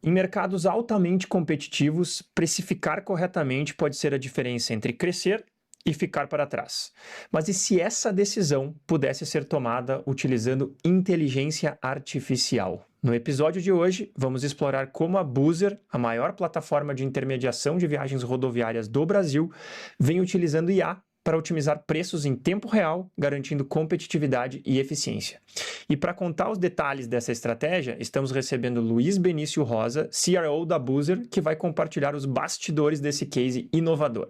em mercados altamente competitivos, precificar corretamente pode ser a diferença entre crescer e ficar para trás. Mas e se essa decisão pudesse ser tomada utilizando inteligência artificial? No episódio de hoje, vamos explorar como a Buser, a maior plataforma de intermediação de viagens rodoviárias do Brasil, vem utilizando IA para otimizar preços em tempo real, garantindo competitividade e eficiência. E para contar os detalhes dessa estratégia, estamos recebendo Luiz Benício Rosa, CRO da Buser, que vai compartilhar os bastidores desse case inovador.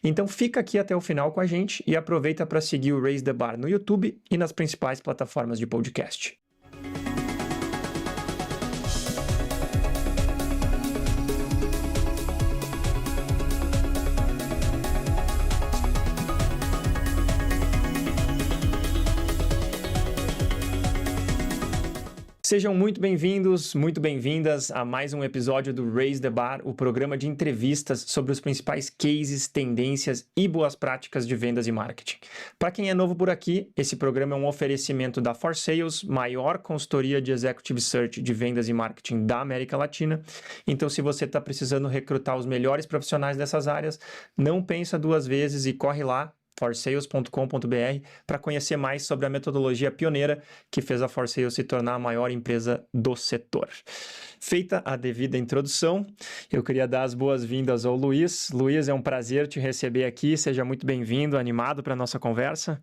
Então fica aqui até o final com a gente e aproveita para seguir o Raise the Bar no YouTube e nas principais plataformas de podcast. Sejam muito bem-vindos, muito bem-vindas a mais um episódio do Raise the Bar, o programa de entrevistas sobre os principais cases, tendências e boas práticas de vendas e marketing. Para quem é novo por aqui, esse programa é um oferecimento da For Sales, maior consultoria de Executive Search de vendas e marketing da América Latina. Então, se você está precisando recrutar os melhores profissionais dessas áreas, não pensa duas vezes e corre lá, forsales.com.br, para conhecer mais sobre a metodologia pioneira que fez a For Sales se tornar a maior empresa do setor. Feita a devida introdução, eu queria dar as boas-vindas ao Luiz. Luiz, é um prazer te receber aqui, seja muito bem-vindo, animado para a nossa conversa.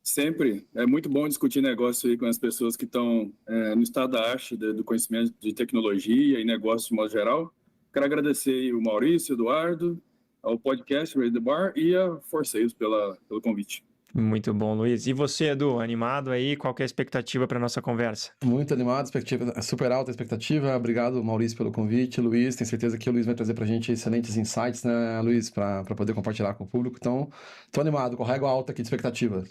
Sempre. É muito bom discutir negócio aí com as pessoas que estão no estado da arte do conhecimento de tecnologia e negócio de modo geral. Quero agradecer aí o Maurício, o Eduardo, ao podcast Raise the Bar e a For Sales pelo convite. Muito bom, Luiz. E você, Edu, animado aí? Qual que é a expectativa para a nossa conversa? Muito animado, expectativa, super alta a expectativa. Obrigado, Maurício, pelo convite. Luiz, tenho certeza que o Luiz vai trazer para a gente excelentes insights, né, Luiz, para poder compartilhar com o público. Então, estou animado, com régua alta aqui de expectativa.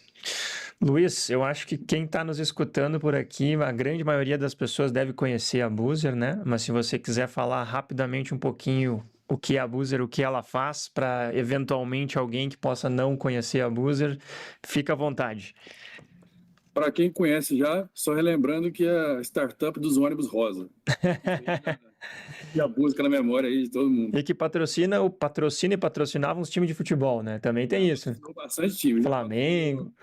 Luiz, eu acho que quem está nos escutando por aqui, a grande maioria das pessoas deve conhecer a Buser, né? Mas se você quiser falar rapidamente um pouquinho o que é a Buser, o que ela faz, para eventualmente alguém que possa não conhecer a Buser, fica à vontade. Para quem conhece já, só relembrando que é a startup dos ônibus rosa. E a música na memória aí de todo mundo. E que patrocina e patrocinava uns times de futebol, né? Também tem isso. Bastante time. Flamengo.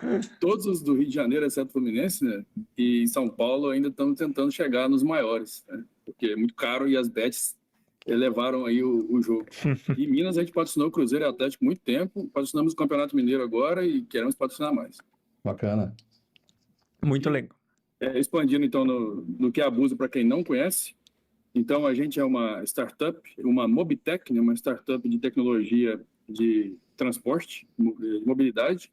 Todos os do Rio de Janeiro, exceto o Fluminense, né? E em São Paulo ainda estão tentando chegar nos maiores, né? Porque é muito caro e as bets levaram aí o jogo. E em Minas a gente patrocinou o Cruzeiro e Atlético muito tempo, patrocinamos o Campeonato Mineiro agora e queremos patrocinar mais. Bacana. Muito legal. Expandindo então no que é a Buser, para quem não conhece. Então a gente é uma startup, uma Mobitech, né, uma startup de tecnologia de transporte, de mobilidade,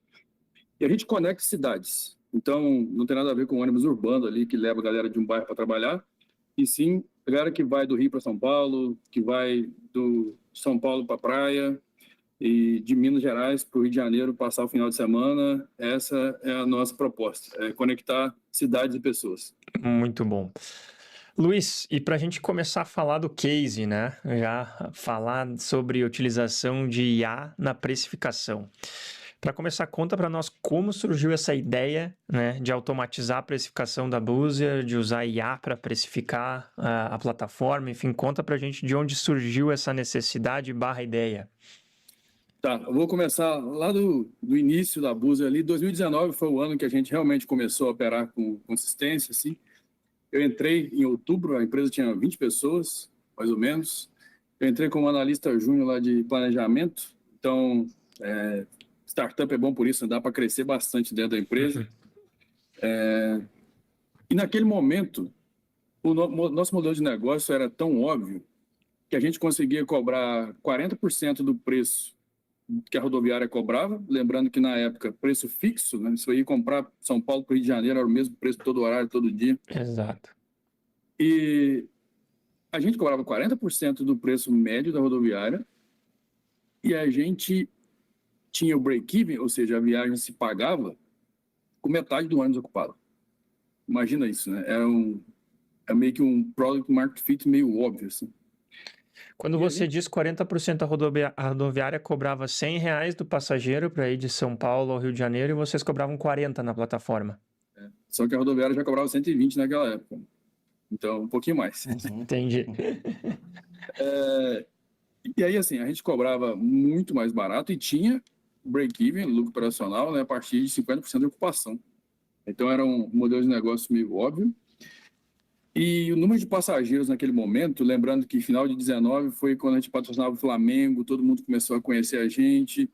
e a gente conecta cidades. Então não tem nada a ver com ônibus urbano ali que leva a galera de um bairro para trabalhar, e sim a galera que vai do Rio para São Paulo, que vai do São Paulo para a praia, e de Minas Gerais para o Rio de Janeiro passar o final de semana. Essa é a nossa proposta, é conectar cidades e pessoas. Muito bom. Luiz, e para a gente começar a falar do case, né? Já falar sobre utilização de IA na precificação. Para começar, conta para nós como surgiu essa ideia, né, de automatizar a precificação da Buser, de usar IA para precificar a plataforma, enfim, conta para a gente de onde surgiu essa necessidade / ideia. Tá, eu vou começar lá do início da Buser ali. 2019 foi o ano que a gente realmente começou a operar com consistência, assim. Eu entrei em outubro, a empresa tinha 20 pessoas, mais ou menos. Eu entrei como analista júnior lá de planejamento, então startup é bom por isso, dá para crescer bastante dentro da empresa. E naquele momento, o nosso modelo de negócio era tão óbvio que a gente conseguia cobrar 40% do preço que a rodoviária cobrava, lembrando que na época, preço fixo, né? Se eu ia comprar São Paulo para o Rio de Janeiro, era o mesmo preço todo horário, todo dia. Exato. E a gente cobrava 40% do preço médio da rodoviária e a gente tinha o break-even, ou seja, a viagem se pagava com metade do ônibus ocupado. Imagina isso, né? É meio que um product market fit meio óbvio, assim. Quando você diz 40% a rodoviária cobrava R$100 do passageiro para ir de São Paulo ao Rio de Janeiro e vocês cobravam 40 na plataforma. Só que a rodoviária já cobrava 120 naquela época. Então, um pouquinho mais. Entendi. E aí, assim, a gente cobrava muito mais barato e tinha break-even, lucro operacional, né, a partir de 50% de ocupação. Então, era um modelo de negócio meio óbvio. E o número de passageiros naquele momento, lembrando que final de 19 foi quando a gente patrocinava o Flamengo, todo mundo começou a conhecer a gente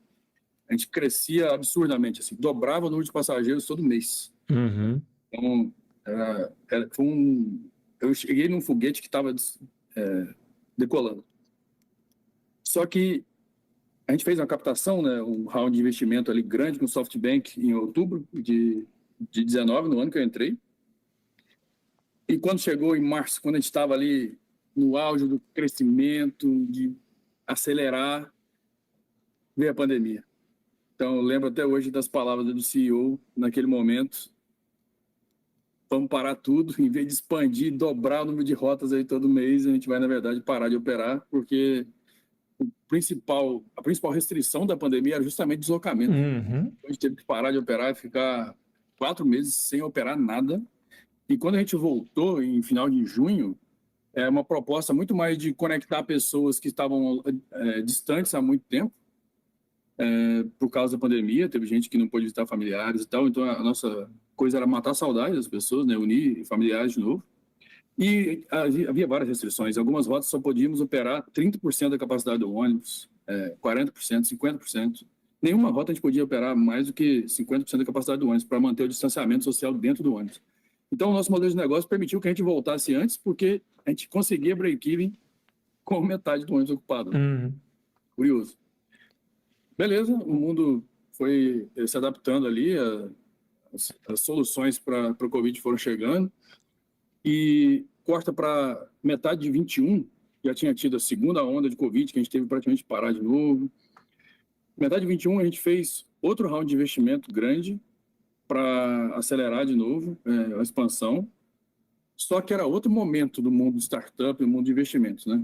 crescia absurdamente, assim, dobrava o número de passageiros todo mês. Uhum. Então, eu cheguei num foguete que estava decolando. Só que a gente fez uma captação, né, um round de investimento ali grande com o SoftBank em outubro de 19, no ano que eu entrei. E quando chegou em março, quando a gente estava ali no auge do crescimento, de acelerar, veio a pandemia. Então, eu lembro até hoje das palavras do CEO naquele momento. Vamos parar tudo, em vez de expandir, dobrar o número de rotas aí todo mês, a gente vai, na verdade, parar de operar, porque a principal restrição da pandemia era justamente deslocamento. Uhum. A gente teve que parar de operar e ficar 4 meses sem operar nada. E quando a gente voltou, em final de junho, é uma proposta muito mais de conectar pessoas que estavam distantes há muito tempo, por causa da pandemia. Teve gente que não pôde visitar familiares e tal, então a nossa coisa era matar a saudade das pessoas, né? Unir familiares de novo. E havia várias restrições. Algumas rotas só podíamos operar 30% da capacidade do ônibus, 40%, 50%. Nenhuma rota a gente podia operar mais do que 50% da capacidade do ônibus para manter o distanciamento social dentro do ônibus. Então, o nosso modelo de negócio permitiu que a gente voltasse antes, porque a gente conseguia break-even com metade do ônibus ocupado. Uhum. Curioso. Beleza, o mundo foi se adaptando ali, as soluções para o Covid foram chegando, e corta para metade de 21, já tinha tido a segunda onda de Covid, que a gente teve praticamente que parar de novo. Metade de 21 a gente fez outro round de investimento grande para acelerar de novo a expansão, só que era outro momento do mundo de startup, do mundo de investimentos, né?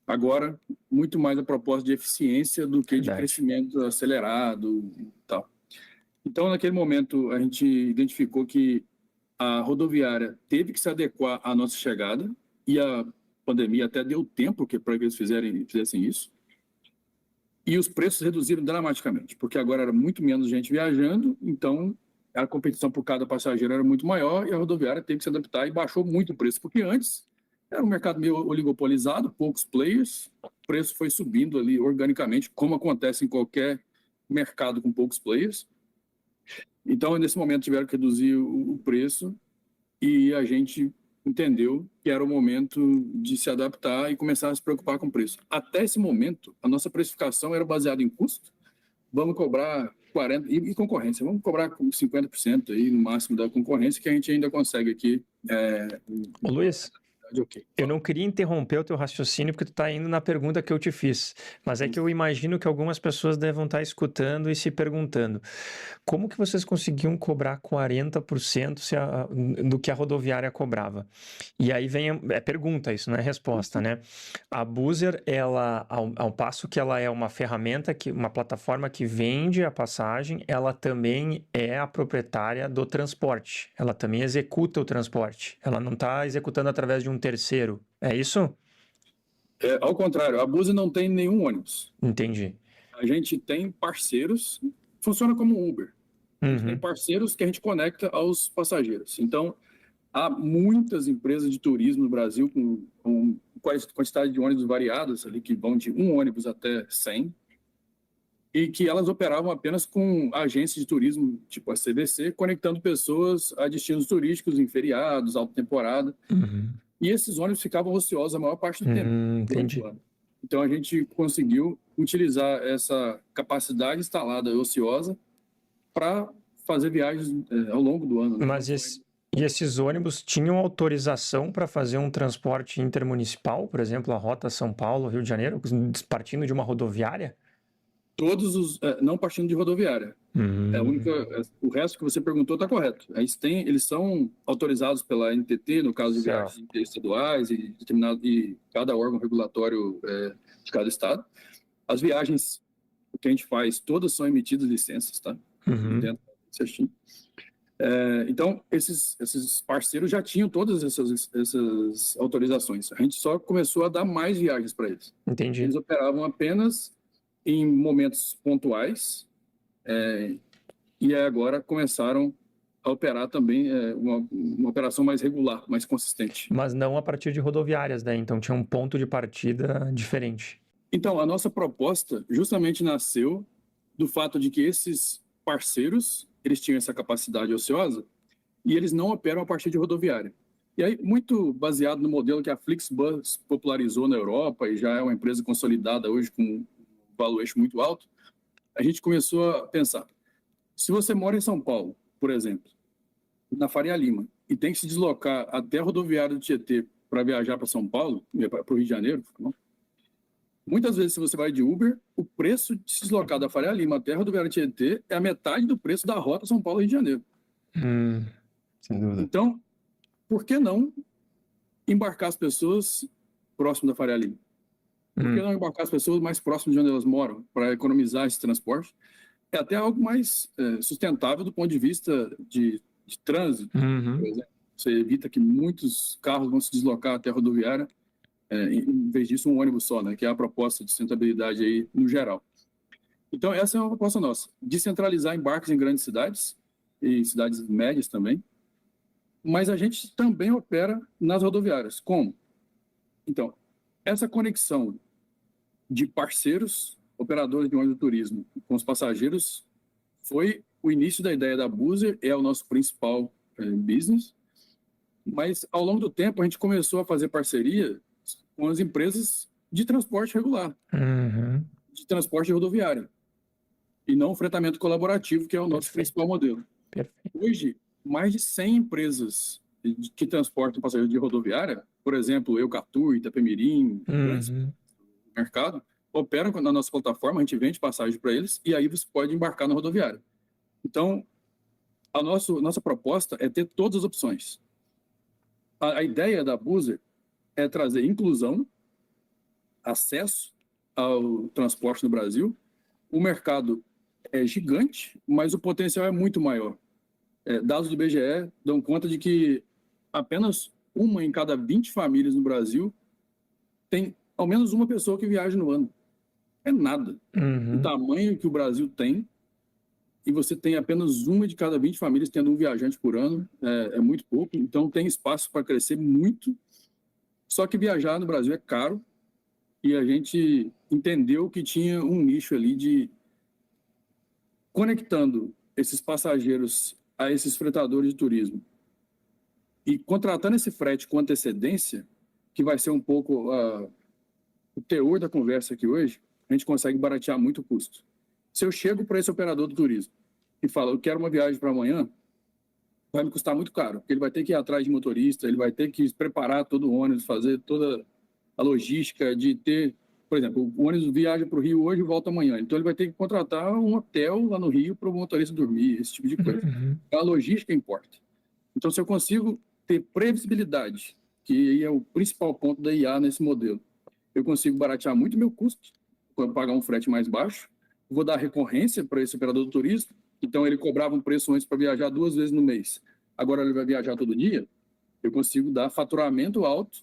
Agora, muito mais a proposta de eficiência do que de crescimento acelerado e tal. Então, naquele momento, a gente identificou que a rodoviária teve que se adequar à nossa chegada, e a pandemia até deu tempo para que eles fizessem isso. E os preços reduziram dramaticamente, porque agora era muito menos gente viajando, então a competição por cada passageiro era muito maior e a rodoviária teve que se adaptar e baixou muito o preço, porque antes era um mercado meio oligopolizado, poucos players, o preço foi subindo ali organicamente, como acontece em qualquer mercado com poucos players. Então, nesse momento, tiveram que reduzir o preço e a gente entendeu que era o momento de se adaptar e começar a se preocupar com o preço. Até esse momento, a nossa precificação era baseada em custo. Vamos cobrar 40% e concorrência. Vamos cobrar 50% aí no máximo da concorrência, que a gente ainda consegue aqui. Ô, Luiz, okay. Eu não queria interromper o teu raciocínio porque tu está indo na pergunta que eu te fiz, mas é que eu imagino que algumas pessoas devam estar escutando e se perguntando como que vocês conseguiam cobrar 40% do que a rodoviária cobrava? E aí vem pergunta, isso não é resposta, né? A Buser, ela, ao passo que ela é uma ferramenta, uma plataforma que vende a passagem, ela também é a proprietária do transporte, ela também executa o transporte, ela não está executando através de um terceiro, é isso? Ao contrário, a Buser não tem nenhum ônibus. Entendi. A gente tem parceiros, funciona como um Uber. A gente tem parceiros que a gente conecta aos passageiros. Então, há muitas empresas de turismo no Brasil com quantidade de ônibus variadas, ali, que vão de um ônibus até 100, e que elas operavam apenas com agências de turismo, tipo a CVC, conectando pessoas a destinos turísticos em feriados, alta temporada. E esses ônibus ficavam ociosos a maior parte do tempo. Entendi. Então, a gente conseguiu utilizar essa capacidade instalada ociosa para fazer viagens ao longo do ano. Mas e esses ônibus tinham autorização para fazer um transporte intermunicipal, por exemplo, a rota São Paulo, Rio de Janeiro, partindo de uma rodoviária? Todos os, não partindo de rodoviária. O resto que você perguntou está correto. Eles são autorizados pela NTT, no caso de viagens interestaduais e cada órgão regulatório de cada estado. As viagens que a gente faz, todas são emitidas licenças, tá? Dentro certinho. Então, esses parceiros já tinham todas essas autorizações. A gente só começou a dar mais viagens para eles. Entendi. Eles operavam apenas em momentos pontuais, e agora começaram a operar também uma operação mais regular, mais consistente. Mas não a partir de rodoviárias, né? Então tinha um ponto de partida diferente. Então, a nossa proposta justamente nasceu do fato de que esses parceiros, eles tinham essa capacidade ociosa e eles não operam a partir de rodoviária. E aí, muito baseado no modelo que a Flixbus popularizou na Europa e já é uma empresa consolidada hoje com um valuation muito alto, a gente começou a pensar, se você mora em São Paulo, por exemplo, na Faria Lima, e tem que se deslocar até a rodoviária do Tietê para viajar para São Paulo, para o Rio de Janeiro, muitas vezes, se você vai de Uber, o preço de se deslocar da Faria Lima até a rodoviária do Tietê é a metade do preço da rota São Paulo-Rio de Janeiro. Sem dúvida. Então, por que não embarcar as pessoas próximo da Faria Lima? Por que não embarcar as pessoas mais próximas de onde elas moram, para economizar esse transporte? É até algo mais sustentável do ponto de vista de trânsito, por exemplo. Você evita que muitos carros vão se deslocar até a rodoviária, em vez disso um ônibus só, né, que é a proposta de sustentabilidade aí no geral. Então essa é uma proposta nossa, descentralizar embarques em grandes cidades, e cidades médias também, mas a gente também opera nas rodoviárias. Como? Então, essa conexão de parceiros, operadores de ônibus de turismo com os passageiros foi o início da ideia da Buser, é o nosso principal business, mas ao longo do tempo a gente começou a fazer parceria com as empresas de transporte regular, de transporte rodoviário, e não o fretamento colaborativo, que é o nosso principal modelo. Perfeito. Hoje, mais de 100 empresas que transportam passageiros de rodoviária, por exemplo, Eucatur, Itapemirim, grandes mercado, operam na nossa plataforma, a gente vende passagem para eles, e aí você pode embarcar na rodoviária. Então, a nossa proposta é ter todas as opções. A ideia da Buser é trazer inclusão, acesso ao transporte no Brasil. O mercado é gigante, mas o potencial é muito maior. Dados do BGE dão conta de que apenas uma em cada 20 famílias no Brasil tem ao menos uma pessoa que viaja no ano. É nada. O tamanho que o Brasil tem, e você tem apenas uma de cada 20 famílias tendo um viajante por ano, é muito pouco. Então tem espaço para crescer muito. Só que viajar no Brasil é caro, e a gente entendeu que tinha um nicho ali de conectando esses passageiros a esses fretadores de turismo e contratando esse frete com antecedência, que vai ser um pouco o teor da conversa aqui hoje, a gente consegue baratear muito o custo. Se eu chego para esse operador do turismo e falo, eu quero uma viagem para amanhã, vai me custar muito caro, porque ele vai ter que ir atrás de motorista, ele vai ter que preparar todo o ônibus, fazer toda a logística de ter, por exemplo, o ônibus viaja para o Rio hoje e volta amanhã, então ele vai ter que contratar um hotel lá no Rio para o motorista dormir, esse tipo de coisa. Então a logística importa. Então se eu consigo ter previsibilidade, que é o principal ponto da IA nesse modelo, eu consigo baratear muito meu custo, pagar um frete mais baixo, vou dar recorrência para esse operador do turismo, então ele cobrava um preço antes para viajar 2 vezes no mês, agora ele vai viajar todo dia, eu consigo dar faturamento alto,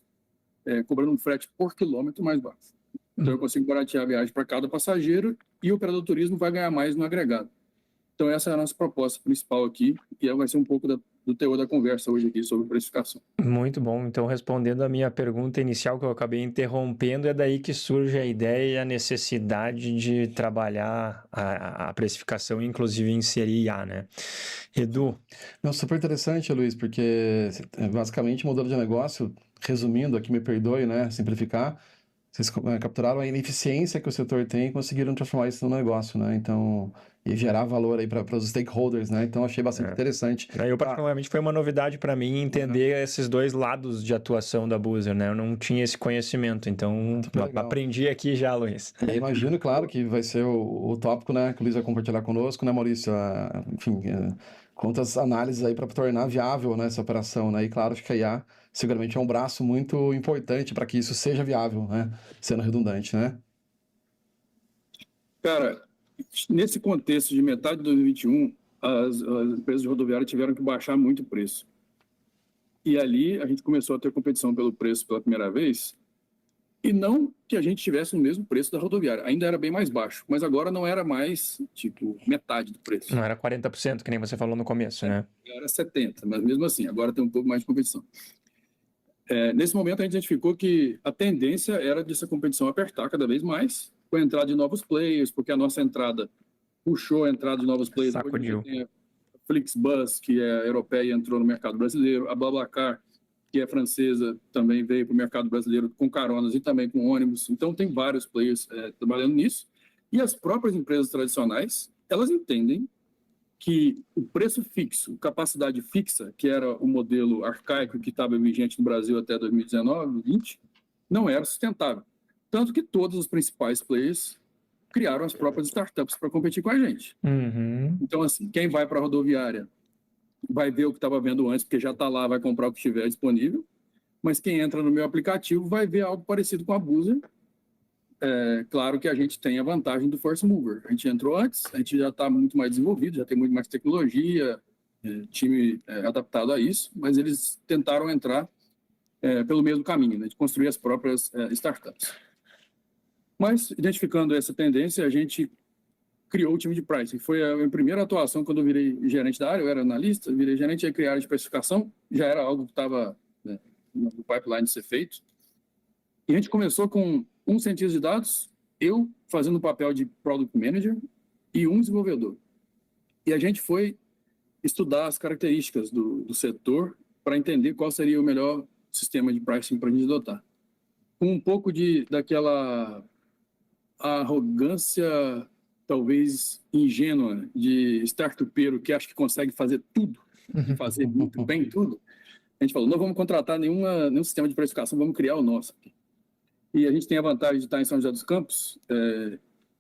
cobrando um frete por quilômetro mais baixo. Então eu consigo baratear a viagem para cada passageiro e o operador do turismo vai ganhar mais no agregado. Então essa é a nossa proposta principal aqui, e vai ser um pouco do teor da conversa hoje aqui sobre precificação. Muito bom. Então, respondendo a minha pergunta inicial, que eu acabei interrompendo, é daí que surge a ideia e a necessidade de trabalhar a precificação, inclusive inserir IA, né? Edu? Não, super interessante, Luiz, porque basicamente o modelo de negócio, resumindo aqui, me perdoe, né, simplificar, vocês capturaram a ineficiência que o setor tem e conseguiram transformar isso num negócio, né? Então, e gerar valor aí para os stakeholders, né? Então, achei bastante interessante. Eu, particularmente, foi uma novidade para mim entender esses dois lados de atuação da Buser, né? Eu não tinha esse conhecimento, então aprendi aqui já, Luiz. E imagino, claro, que vai ser o tópico, né, que o Luiz vai compartilhar conosco, né, Maurício? Enfim, quantas análises aí para tornar viável, né, essa operação, né? E claro, acho que a IA seguramente é um braço muito importante para que isso seja viável, né? Sendo redundante, né? Cara, nesse contexto de metade de 2021, as empresas de rodoviária tiveram que baixar muito o preço. E ali a gente começou a ter competição pelo preço pela primeira vez, e não que a gente tivesse o mesmo preço da rodoviária, ainda era bem mais baixo, mas agora não era mais, tipo, metade do preço. Não era 40%, que nem você falou no começo, né? Era 70%, mas mesmo assim, agora tem um pouco mais de competição. Nesse momento, a gente identificou que a tendência era dessa competição apertar cada vez mais, com a entrada de novos players, porque a nossa entrada puxou a entrada de novos players. Sacudiu. Hoje a gente tem a Flixbus, que é europeia e entrou no mercado brasileiro, a BlaBlaCar, que é francesa, também veio para o mercado brasileiro com caronas e também com ônibus. Então, tem vários players trabalhando nisso. E as próprias empresas tradicionais, elas entendem que o preço fixo, capacidade fixa, que era o modelo arcaico que estava vigente no Brasil até 2019, 2020, não era sustentável. Tanto que todos os principais players criaram as próprias startups para competir com a gente. Uhum. Então, assim, quem vai para a rodoviária vai ver o que estava vendo antes, porque já está lá, vai comprar o que estiver disponível. Mas quem entra no meu aplicativo vai ver algo parecido com a Buser. Claro que a gente tem a vantagem do first mover. A gente entrou antes, a gente já está muito mais desenvolvido, já tem muito mais tecnologia, time adaptado a isso, mas eles tentaram entrar pelo mesmo caminho, né, de construir as próprias startups. Mas, identificando essa tendência, a gente criou o time de pricing. Foi a minha primeira atuação quando eu virei gerente da área, eu era analista, virei gerente e criei a área de precificação, já era algo que estava no pipeline de ser feito. E a gente começou com um cientista de dados, eu fazendo o papel de product manager e um desenvolvedor. E a gente foi estudar as características do setor para entender qual seria o melhor sistema de pricing para a gente adotar. Com um pouco daquela arrogância, talvez ingênua, de startupeiro que acha que consegue fazer tudo e fazer muito bem tudo, a gente falou, não vamos contratar nenhum sistema de precificação, vamos criar o nosso. E a gente tem a vantagem de estar em São José dos Campos,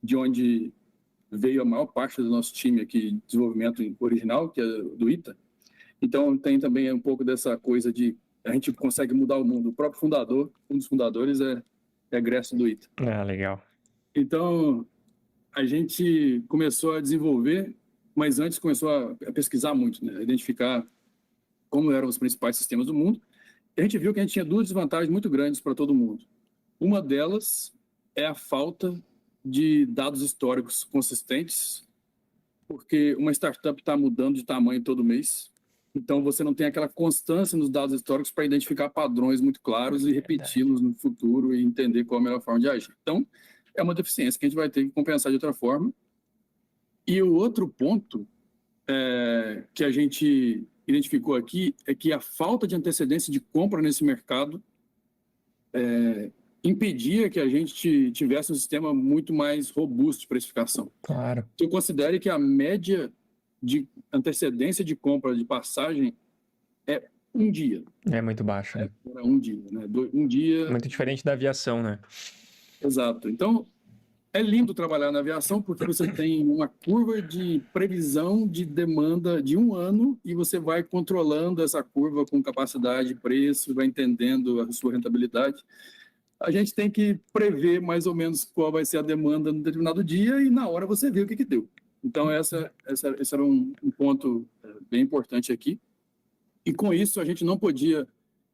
de onde veio a maior parte do nosso time aqui de desenvolvimento original, que é do ITA. Então, tem também um pouco dessa coisa de a gente consegue mudar o mundo. O próprio fundador, um dos fundadores, é egresso do ITA. Ah, legal. Então, a gente começou a desenvolver, mas antes começou a pesquisar muito, né? A identificar como eram os principais sistemas do mundo. E a gente viu que a gente tinha duas desvantagens muito grandes para todo mundo. Uma delas é a falta de dados históricos consistentes, porque uma startup está mudando de tamanho todo mês, então você não tem aquela constância nos dados históricos para identificar padrões muito claros e repeti-los no futuro e entender qual é a melhor forma de agir. Então, é uma deficiência que a gente vai ter que compensar de outra forma. E o outro ponto que a gente identificou aqui é que a falta de antecedência de compra nesse mercado impedia que a gente tivesse um sistema muito mais robusto de precificação. Claro. Então, eu considero que a média de antecedência de compra de passagem é um dia. É muito baixo, né? Um dia, né? Um dia... Muito diferente da aviação, né? Exato. Então, é lindo trabalhar na aviação porque você tem uma curva de previsão de demanda de um ano e você vai controlando essa curva com capacidade, preço, vai entendendo a sua rentabilidade. A gente tem que prever mais ou menos qual vai ser a demanda no determinado dia e na hora você vê o que deu. Então, esse era um ponto bem importante aqui. E com isso, a gente não podia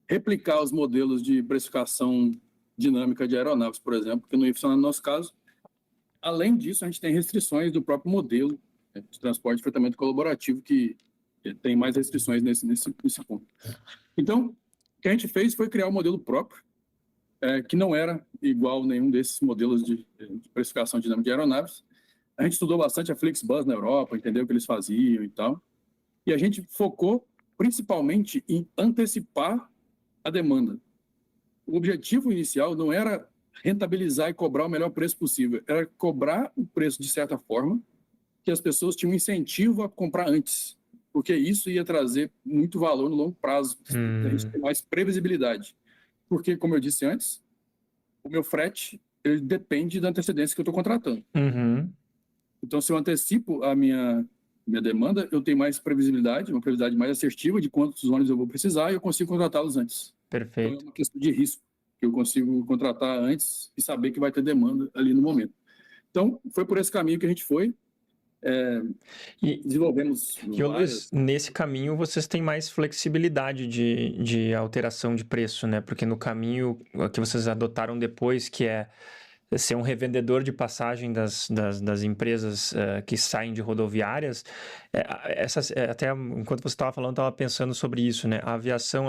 replicar os modelos de precificação dinâmica de aeronaves, por exemplo, que não ia funcionar no nosso caso. Além disso, a gente tem restrições do próprio modelo de transporte de fretamento colaborativo, que tem mais restrições nesse ponto. Então, o que a gente fez foi criar um modelo próprio, que não era igual a nenhum desses modelos de precificação dinâmica de aeronaves. A gente estudou bastante a Flixbus na Europa, entendeu o que eles faziam e tal. E a gente focou principalmente em antecipar a demanda. O objetivo inicial não era rentabilizar e cobrar o melhor preço possível, era cobrar o preço de certa forma que as pessoas tinham incentivo a comprar antes, porque isso ia trazer muito valor no longo prazo, a gente ter mais previsibilidade. Porque, como eu disse antes, o meu frete ele depende da antecedência que eu estou contratando. Uhum. Então, se eu antecipo a minha demanda, eu tenho mais previsibilidade, uma previsibilidade mais assertiva de quantos ônibus eu vou precisar e eu consigo contratá-los antes. Perfeito. Então, é uma questão de risco, que eu consigo contratar antes e saber que vai ter demanda ali no momento. Então, foi por esse caminho que a gente foi. Desenvolvemos E, ô, Luiz, nesse caminho vocês têm mais flexibilidade de alteração de preço, né? Porque no caminho que vocês adotaram depois, que é ser um revendedor de passagem das empresas que saem de rodoviárias, até enquanto você estava falando, eu estava pensando sobre isso, né? A aviação,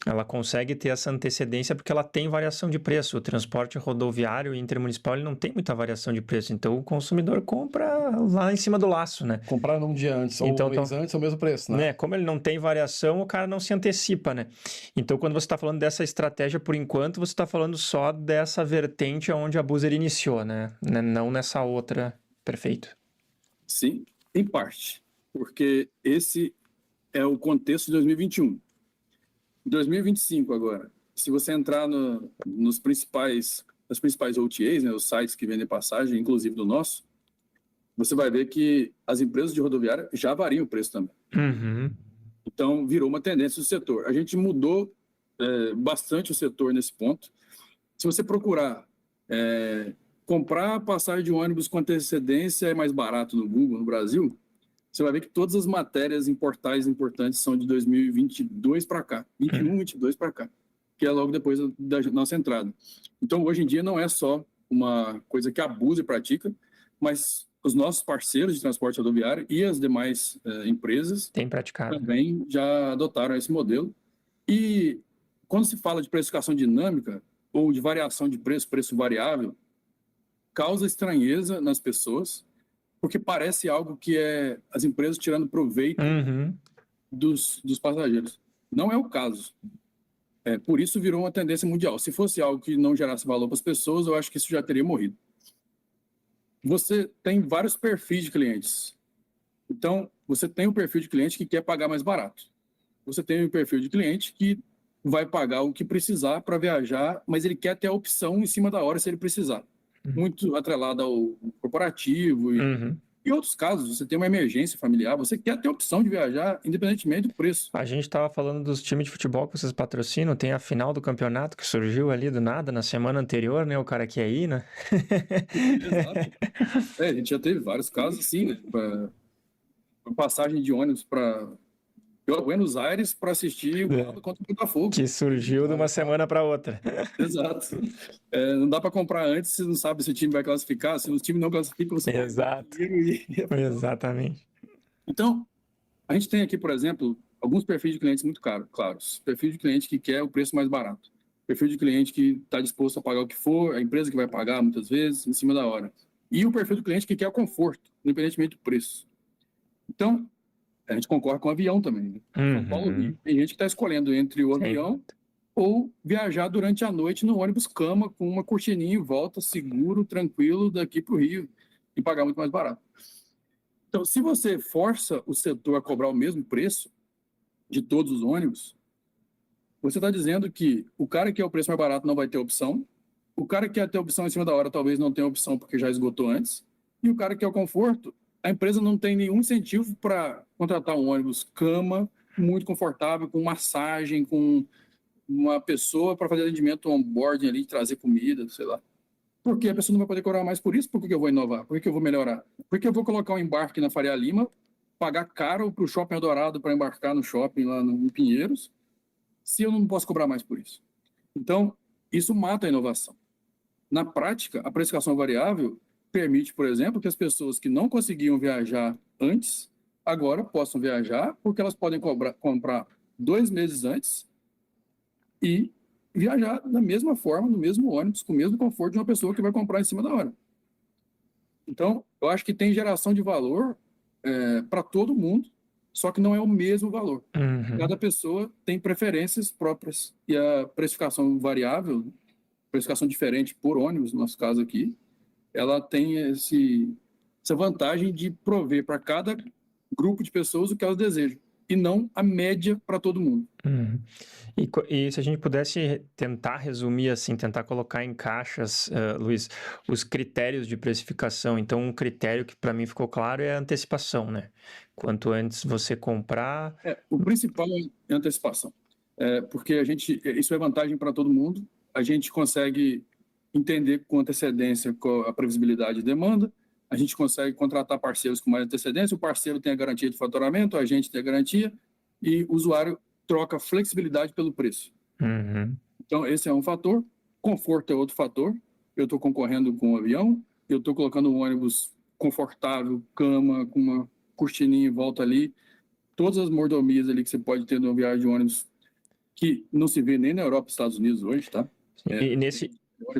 ela consegue ter essa antecedência porque ela tem variação de preço. O transporte rodoviário e intermunicipal, ele não tem muita variação de preço, então o consumidor compra lá em cima do laço, né? Comprar um dia antes, ou um mês antes, é o mesmo preço, né? Como ele não tem variação, o cara não se antecipa, né? Então, quando você está falando dessa estratégia, por enquanto, você está falando só dessa vertente onde a Buser iniciou, né? Não nessa outra. Perfeito. Sim, em parte, porque esse é o contexto de 2021. 2025 agora, se você entrar nas principais OTAs, né, os sites que vendem passagem, inclusive do nosso, você vai ver que as empresas de rodoviária já variam o preço também. Uhum. Então, virou uma tendência do setor. A gente mudou bastante o setor nesse ponto. Se você procurar comprar passagem de ônibus com antecedência é mais barato no Google, no Brasil, você vai ver que todas as matérias em portais importantes são de 2022 para cá, 21, 22 para cá, que é logo depois da nossa entrada. Então, hoje em dia, não é só uma coisa que a Buser pratica, mas os nossos parceiros de transporte rodoviário e as demais empresas tem praticado, também já adotaram esse modelo. E quando se fala de precificação dinâmica ou de variação de preço variável, causa estranheza nas pessoas, porque parece algo que é as empresas tirando proveito dos passageiros. Não é o caso. Por isso virou uma tendência mundial. Se fosse algo que não gerasse valor para as pessoas, eu acho que isso já teria morrido. Você tem vários perfis de clientes. Então, você tem um perfil de cliente que quer pagar mais barato. Você tem um perfil de cliente que vai pagar o que precisar para viajar, mas ele quer ter a opção em cima da hora se ele precisar. Muito atrelado ao corporativo e outros casos. Você tem uma emergência familiar, você quer ter a opção de viajar independentemente do preço. A gente estava falando dos times de futebol que vocês patrocinam, tem a final do campeonato que surgiu ali do nada, na semana anterior, né? O cara quer ir, né? Exato. A gente já teve vários casos assim, né? Passagem de ônibus para Buenos Aires para assistir o Galo contra o Botafogo. Que surgiu de uma semana para outra. Exato. Não dá para comprar antes, você não sabe se o time vai classificar. Se o time não classifica, você Exato. Exatamente. Então, a gente tem aqui, por exemplo, alguns perfis de clientes muito claros. Perfil de cliente que quer o preço mais barato. Perfil de cliente que está disposto a pagar o que for, a empresa que vai pagar muitas vezes, em cima da hora. E o perfil do cliente que quer o conforto, independentemente do preço. Então, a gente concorre com o avião também. Né? São Paulo, Rio. Tem gente que está escolhendo entre o avião ou viajar durante a noite no ônibus cama com uma cortininha em volta, seguro, tranquilo, daqui para o Rio e pagar muito mais barato. Então, se você força o setor a cobrar o mesmo preço de todos os ônibus, você está dizendo que o cara que quer o preço mais barato não vai ter opção, o cara que quer ter opção em cima da hora talvez não tenha opção porque já esgotou antes, e o cara que quer o conforto, a empresa não tem nenhum incentivo para contratar um ônibus cama, muito confortável, com massagem, com uma pessoa para fazer atendimento onboarding ali, trazer comida, sei lá. Porque a pessoa não vai poder cobrar mais por isso, por que eu vou inovar? Por que eu vou melhorar? Por que eu vou colocar um embarque na Faria Lima, pagar caro para o Shopping Eldorado para embarcar no shopping lá em Pinheiros, se eu não posso cobrar mais por isso? Então, isso mata a inovação. Na prática, a precificação variável permite, por exemplo, que as pessoas que não conseguiam viajar antes, agora possam viajar, porque elas podem comprar 2 meses antes e viajar da mesma forma, no mesmo ônibus, com o mesmo conforto de uma pessoa que vai comprar em cima da hora. Então, eu acho que tem geração de valor para todo mundo, só que não é o mesmo valor. Cada pessoa tem preferências próprias. E a precificação variável, precificação diferente por ônibus, no nosso caso aqui, ela tem essa vantagem de prover para cada grupo de pessoas o que elas desejam, e não a média para todo mundo. E se a gente pudesse tentar resumir assim, tentar colocar em caixas, Luiz, os critérios de precificação. Então, um critério que para mim ficou claro é a antecipação, né? Quanto antes você comprar... O principal é a antecipação, porque isso é vantagem para todo mundo. A gente consegue entender com antecedência a previsibilidade de demanda, a gente consegue contratar parceiros com mais antecedência, o parceiro tem a garantia de faturamento, a gente tem a garantia, e o usuário troca flexibilidade pelo preço. Uhum. Então, esse é um fator. Conforto é outro fator. Eu estou concorrendo com um avião, eu estou colocando um ônibus confortável, cama, com uma cortininha em volta ali. Todas as mordomias ali que você pode ter numa viagem de ônibus, que não se vê nem na Europa e Estados Unidos hoje, tá? E nesse...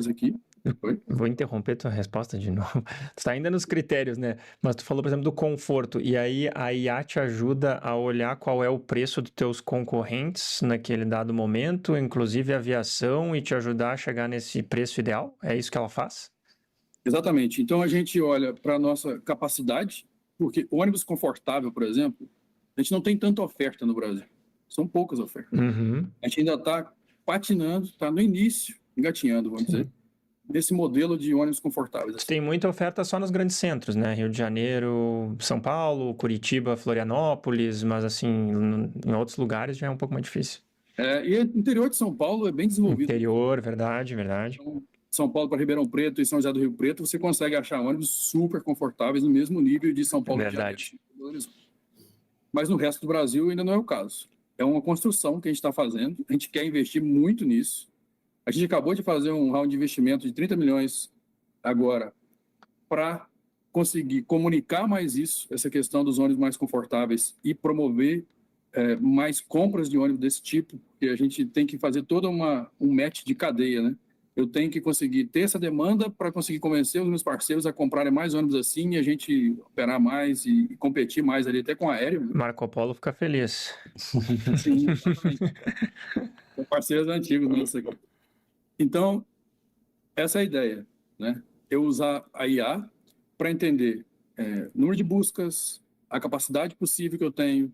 Aqui. Oi? Vou interromper tua resposta de novo. Tu tá ainda nos critérios, né? Mas tu falou, por exemplo, do conforto. E aí a IA te ajuda a olhar qual é o preço dos teus concorrentes naquele dado momento, inclusive a aviação, e te ajudar a chegar nesse preço ideal? É isso que ela faz? Exatamente. Então a gente olha para a nossa capacidade, porque ônibus confortável, por exemplo, a gente não tem tanta oferta no Brasil. São poucas ofertas. Uhum. A gente ainda está patinando, está no início, engatinhando, vamos dizer, nesse modelo de ônibus confortáveis. Tem muita oferta só nos grandes centros, né? Rio de Janeiro, São Paulo, Curitiba, Florianópolis, mas assim, em outros lugares já é um pouco mais difícil. E o interior de São Paulo é bem desenvolvido. Interior, verdade. Então, São Paulo para Ribeirão Preto e São José do Rio Preto, você consegue achar ônibus super confortáveis no mesmo nível de São Paulo. Verdade. Mas no resto do Brasil ainda não é o caso. É uma construção que a gente está fazendo, a gente quer investir muito nisso. A gente acabou de fazer um round de investimento de 30 milhões agora para conseguir comunicar mais isso, essa questão dos ônibus mais confortáveis e promover mais compras de ônibus desse tipo, porque a gente tem que fazer todo um match de cadeia, né? Eu tenho que conseguir ter essa demanda para conseguir convencer os meus parceiros a comprarem mais ônibus assim e a gente operar mais e competir mais ali, até com aéreo. Marco Polo fica feliz. Sim, exatamente. São parceiros antigos nossos aqui. Então, essa é a ideia, né? Eu usar a IA para entender número de buscas, a capacidade possível que eu tenho,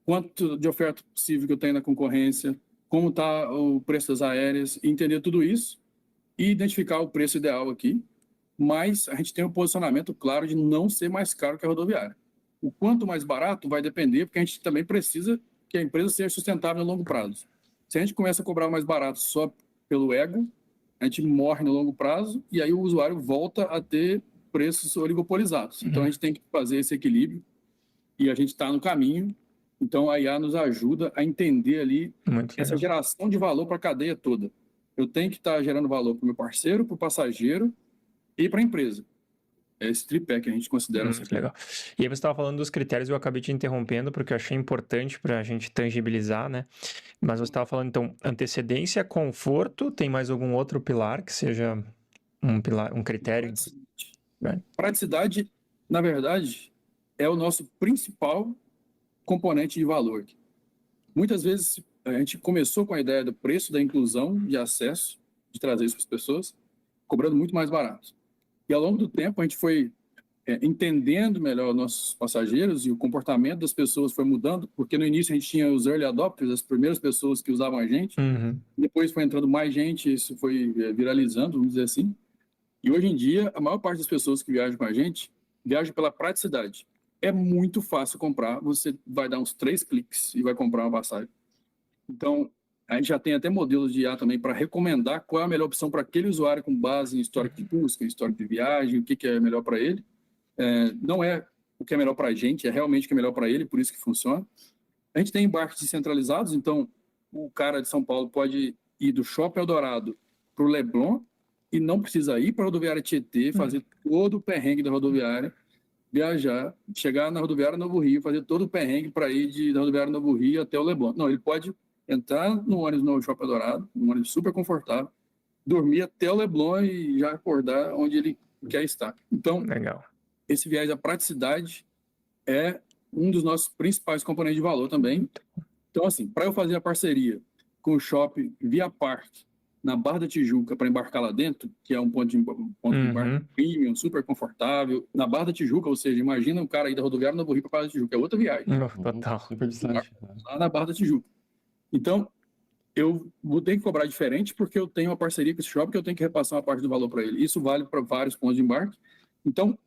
quanto de oferta possível que eu tenho na concorrência, como está o preço das aéreas, entender tudo isso e identificar o preço ideal aqui, mas a gente tem um posicionamento claro de não ser mais caro que a rodoviária. O quanto mais barato vai depender, porque a gente também precisa que a empresa seja sustentável a longo prazo. Se a gente começa a cobrar mais barato só pelo ego, a gente morre no longo prazo e aí o usuário volta a ter preços oligopolizados. Então a gente tem que fazer esse equilíbrio e a gente está no caminho. Então a IA nos ajuda a entender ali essa geração de valor para a cadeia toda. Eu tenho que estar gerando valor para o meu parceiro, para o passageiro e para a empresa. É esse tripé que a gente considera. Legal. E aí você estava falando dos critérios, eu acabei te interrompendo porque eu achei importante para a gente tangibilizar, né? Mas você estava falando, então, antecedência, conforto, tem mais algum outro pilar que seja um critério? Praticidade, na verdade, é o nosso principal componente de valor. Muitas vezes a gente começou com a ideia do preço da inclusão de acesso, de trazer isso para as pessoas, cobrando muito mais barato. E ao longo do tempo a gente foi entendendo melhor nossos passageiros e o comportamento das pessoas foi mudando, porque no início a gente tinha os early adopters, as primeiras pessoas que usavam a gente, depois foi entrando mais gente, isso foi viralizando, vamos dizer assim. E hoje em dia, a maior parte das pessoas que viajam com a gente, viajam pela praticidade. É muito fácil comprar, você vai dar uns 3 cliques e vai comprar uma passagem. Então, a gente já tem até modelos de IA também para recomendar qual é a melhor opção para aquele usuário com base em histórico de busca, em histórico de viagem, o que é melhor para ele. Não é o que é melhor para a gente, é realmente o que é melhor para ele, por isso que funciona. A gente tem embarques descentralizados, então o cara de São Paulo pode ir do Shopping Eldorado para o Leblon e não precisa ir para a rodoviária Tietê, fazer todo o perrengue da rodoviária, viajar, chegar na rodoviária Novo Rio, fazer todo o perrengue para ir da rodoviária Novo Rio até o Leblon. Não, ele pode entrar no ônibus no Shopping Eldorado, um ônibus super confortável, dormir até o Leblon e já acordar onde ele quer estar. Então, legal. Esse viés da praticidade é um dos nossos principais componentes de valor também. Então, assim, para eu fazer a parceria com o shopping Via Parque, na Barra da Tijuca, para embarcar lá dentro, que é um ponto de embarque premium, super confortável, na Barra da Tijuca, ou seja, imagina um cara aí da rodoviária Novo Rio para a Barra da Tijuca, é outra viagem. Total. Super distante. Lá na Barra da Tijuca. Então, eu vou ter que cobrar diferente porque eu tenho uma parceria com esse shopping que eu tenho que repassar uma parte do valor para ele. Isso vale para vários pontos de embarque. Então,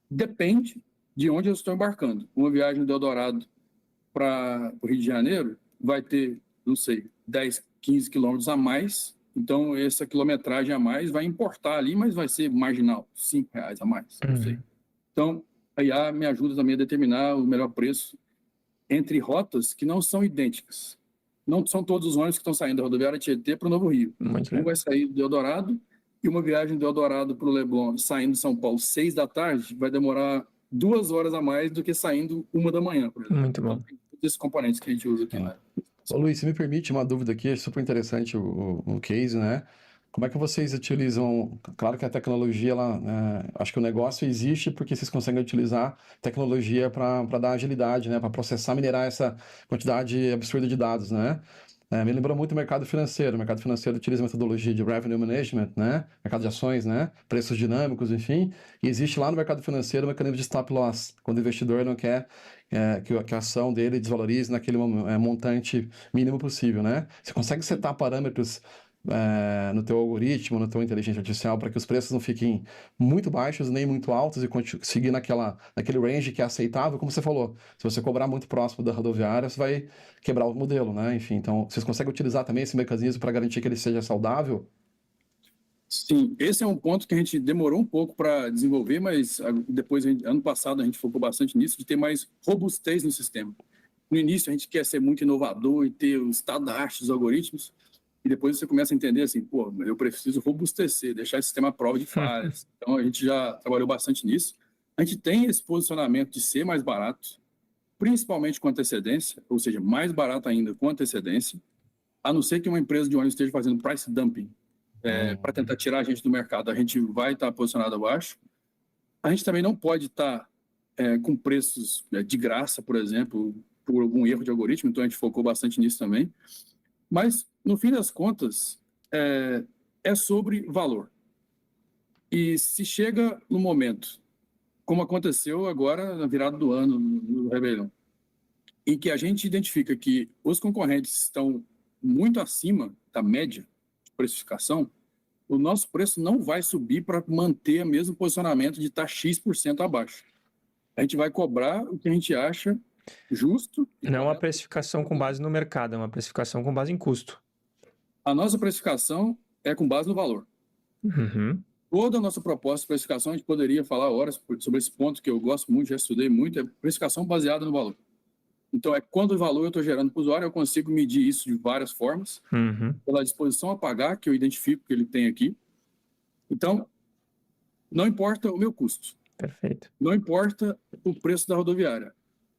depende de onde eu estou embarcando. Uma viagem do Eldorado para o Rio de Janeiro vai ter, não sei, 10, 15 quilômetros a mais. Então, essa quilometragem a mais vai importar ali, mas vai ser marginal, R$5 a mais, não sei. Então, a IA me ajuda também a determinar o melhor preço entre rotas que não são idênticas. Não são todos os ônibus que estão saindo da rodoviária Tietê para o Novo Rio. Muito Um legal. vai sair do Eldorado e uma viagem do Eldorado para o Leblon, saindo de São Paulo 6 da tarde, vai demorar 2 horas a mais do que saindo 1 da manhã, por exemplo. Muito bom. Então, tem todos esses componentes que a gente usa aqui, né? Ô, Luiz, se me permite uma dúvida aqui, é super interessante o case, né? Como é que vocês utilizam? Claro que a tecnologia, acho que o negócio existe porque vocês conseguem utilizar tecnologia para dar agilidade, né? Para processar, minerar essa quantidade absurda de dados, né? Me lembrou muito o mercado financeiro. O mercado financeiro utiliza metodologia de revenue management, né? Mercado de ações, né? Preços dinâmicos, enfim. E existe lá no mercado financeiro o mecanismo de stop loss, quando o investidor não quer que a ação dele desvalorize naquele montante mínimo possível, né? Você consegue setar parâmetros no teu algoritmo, no teu inteligência artificial, para que os preços não fiquem muito baixos nem muito altos e seguir naquele range que é aceitável, como você falou. Se você cobrar muito próximo da rodoviária, você vai quebrar o modelo, né? Enfim, então, vocês conseguem utilizar também esse mecanismo para garantir que ele seja saudável? Sim, esse é um ponto que a gente demorou um pouco para desenvolver, mas depois, ano passado, a gente focou bastante nisso, de ter mais robustez no sistema. No início, a gente quer ser muito inovador e ter o estado da arte dos algoritmos, e depois você começa a entender assim, pô, eu preciso robustecer, deixar esse sistema à prova de falhas. Então, a gente já trabalhou bastante nisso. A gente tem esse posicionamento de ser mais barato, principalmente com antecedência, ou seja, mais barato ainda com antecedência, a não ser que uma empresa de ônibus esteja fazendo price dumping, para tentar tirar a gente do mercado, a gente vai estar posicionado abaixo. A gente também não pode estar com preços de graça, por exemplo, por algum erro de algoritmo, então a gente focou bastante nisso também. Mas, no fim das contas, é sobre valor. E se chega no momento, como aconteceu agora na virada do ano, no Réveillon, em que a gente identifica que os concorrentes estão muito acima da média de precificação, o nosso preço não vai subir para manter o mesmo posicionamento de estar X% abaixo. A gente vai cobrar o que a gente acha justo. Não uma precificação com base no mercado, é uma precificação com base em custo. A nossa precificação é com base no valor. Uhum. Toda a nossa proposta de precificação, a gente poderia falar horas sobre esse ponto que eu gosto muito, já estudei muito, é precificação baseada no valor. Então, é quando o valor eu estou gerando para o usuário, eu consigo medir isso de várias formas, pela disposição a pagar, que eu identifico que ele tem aqui. Então, não importa o meu custo. Perfeito. Não importa o preço da rodoviária.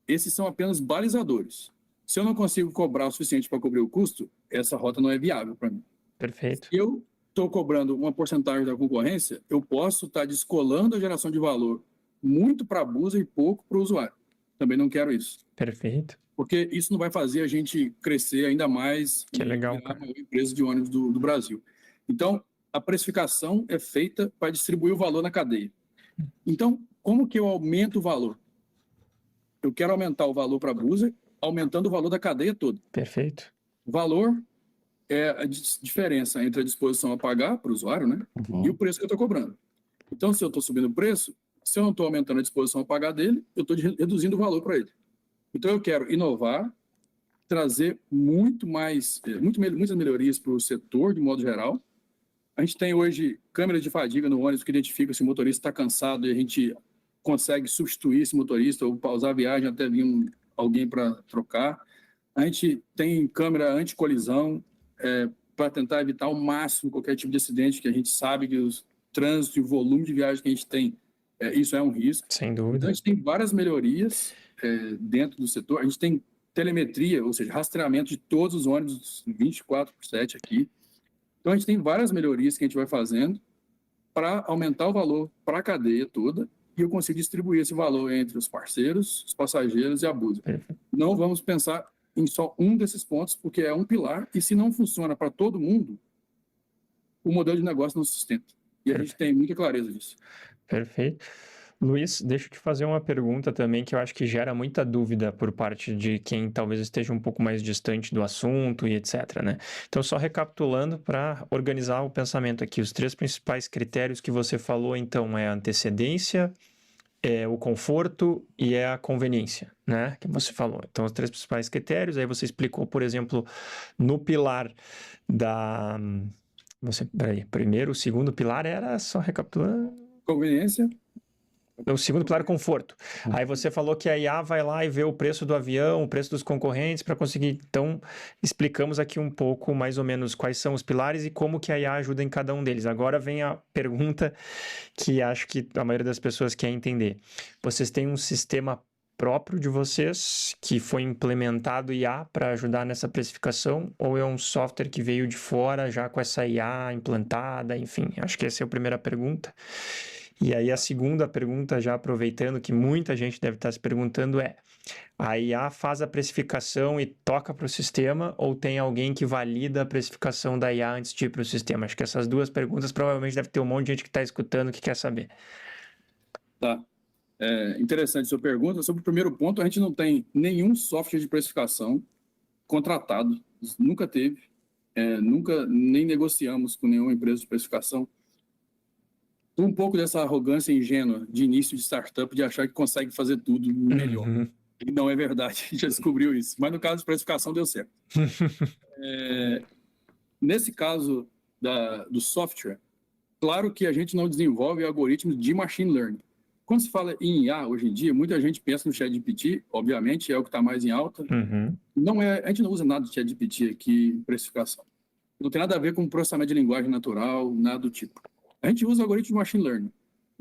Esses são apenas balizadores. Se eu não consigo cobrar o suficiente para cobrir o custo, essa rota não é viável para mim. Perfeito. Se eu estou cobrando uma porcentagem da concorrência, eu posso estar descolando a geração de valor muito para a Busa e pouco para o usuário. Também não quero isso. Perfeito. Porque isso não vai fazer a gente crescer ainda mais Que legal, virar cara. a maior empresa de ônibus do Brasil. Então, a precificação é feita para distribuir o valor na cadeia. Então, como que eu aumento o valor? Eu quero aumentar o valor para a Busa, aumentando o valor da cadeia toda. Perfeito. Valor é a diferença entre a disposição a pagar para o usuário, né, e o preço que eu estou cobrando. Então, se eu estou subindo o preço, se eu não estou aumentando a disposição a pagar dele, eu estou reduzindo o valor para ele. Então, eu quero inovar, trazer muitas melhorias para o setor, de modo geral. A gente tem hoje câmeras de fadiga no ônibus que identificam se o motorista está cansado e a gente consegue substituir esse motorista ou pausar a viagem até vir alguém para trocar. A gente tem câmera anti-colisão para tentar evitar ao máximo qualquer tipo de acidente, que a gente sabe que o trânsito e o volume de viagem que a gente tem, isso é um risco. Sem dúvida. Então, a gente tem várias melhorias dentro do setor. A gente tem telemetria, ou seja, rastreamento de todos os ônibus 24/7 aqui. Então, a gente tem várias melhorias que a gente vai fazendo para aumentar o valor para a cadeia toda e eu consigo distribuir esse valor entre os parceiros, os passageiros e a Busa. Não vamos pensar em só um desses pontos, porque é um pilar, e se não funciona para todo mundo, o modelo de negócio não se sustenta. E a gente tem muita clareza disso. Perfeito. Luiz, deixa eu te fazer uma pergunta também que eu acho que gera muita dúvida por parte de quem talvez esteja um pouco mais distante do assunto e etc, né? Então, só recapitulando para organizar o pensamento aqui, os 3 principais critérios que você falou, então, é a antecedência, é o conforto e é a conveniência, né? Que você falou. Então, os 3 principais critérios, aí você explicou, por exemplo, no pilar da... Peraí, primeiro, o segundo pilar era, só recapitulando... Conveniência, O segundo pilar é conforto. Aí você falou que a IA vai lá e vê o preço do avião, o preço dos concorrentes para conseguir. Então, explicamos aqui um pouco mais ou menos quais são os pilares e como que a IA ajuda em cada um deles. Agora vem a pergunta que acho que a maioria das pessoas quer entender. Vocês têm um sistema próprio de vocês que foi implementado IA para ajudar nessa precificação ou é um software que veio de fora já com essa IA implantada? Enfim, acho que essa é a primeira pergunta. E aí a segunda pergunta, já aproveitando que muita gente deve estar se perguntando é: a IA faz a precificação e toca para o sistema ou tem alguém que valida a precificação da IA antes de ir para o sistema? Acho que essas duas perguntas provavelmente deve ter um monte de gente que está escutando que quer saber. Tá. Interessante a sua pergunta. Sobre o primeiro ponto, a gente não tem nenhum software de precificação contratado, nunca teve, nunca nem negociamos com nenhuma empresa de precificação. Um pouco dessa arrogância ingênua de início de startup de achar que consegue fazer tudo melhor. Uhum. E não é verdade, a gente já descobriu isso. Mas no caso de precificação deu certo. Nesse caso do software, claro que a gente não desenvolve algoritmos de machine learning. Quando se fala em IA hoje em dia, muita gente pensa no ChatGPT, obviamente é o que está mais em alta. Uhum. A gente não usa nada de ChatGPT aqui em precificação. Não tem nada a ver com processamento de linguagem natural, nada do tipo. A gente usa algoritmo de machine learning.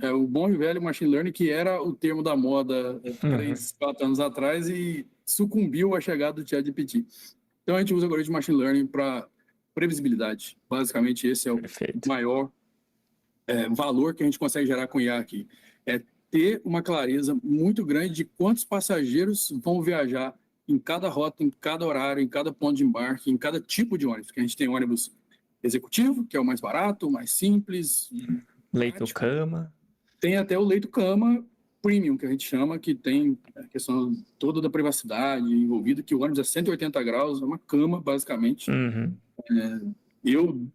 O bom e velho machine learning, que era o termo da moda 3, 4 anos atrás e sucumbiu à chegada do ChatGPT. Então a gente usa algoritmo de machine learning para previsibilidade. Basicamente esse é o Perfeito. maior valor que a gente consegue gerar com IA aqui. É ter uma clareza muito grande de quantos passageiros vão viajar em cada rota, em cada horário, em cada ponto de embarque, em cada tipo de ônibus. Porque a gente tem ônibus executivo, que é o mais barato, o mais simples. Leito-cama. Tem até o leito-cama premium, que a gente chama, que tem a questão toda da privacidade envolvida, que o ônibus é 180 graus, é uma cama, basicamente. Uhum. Eu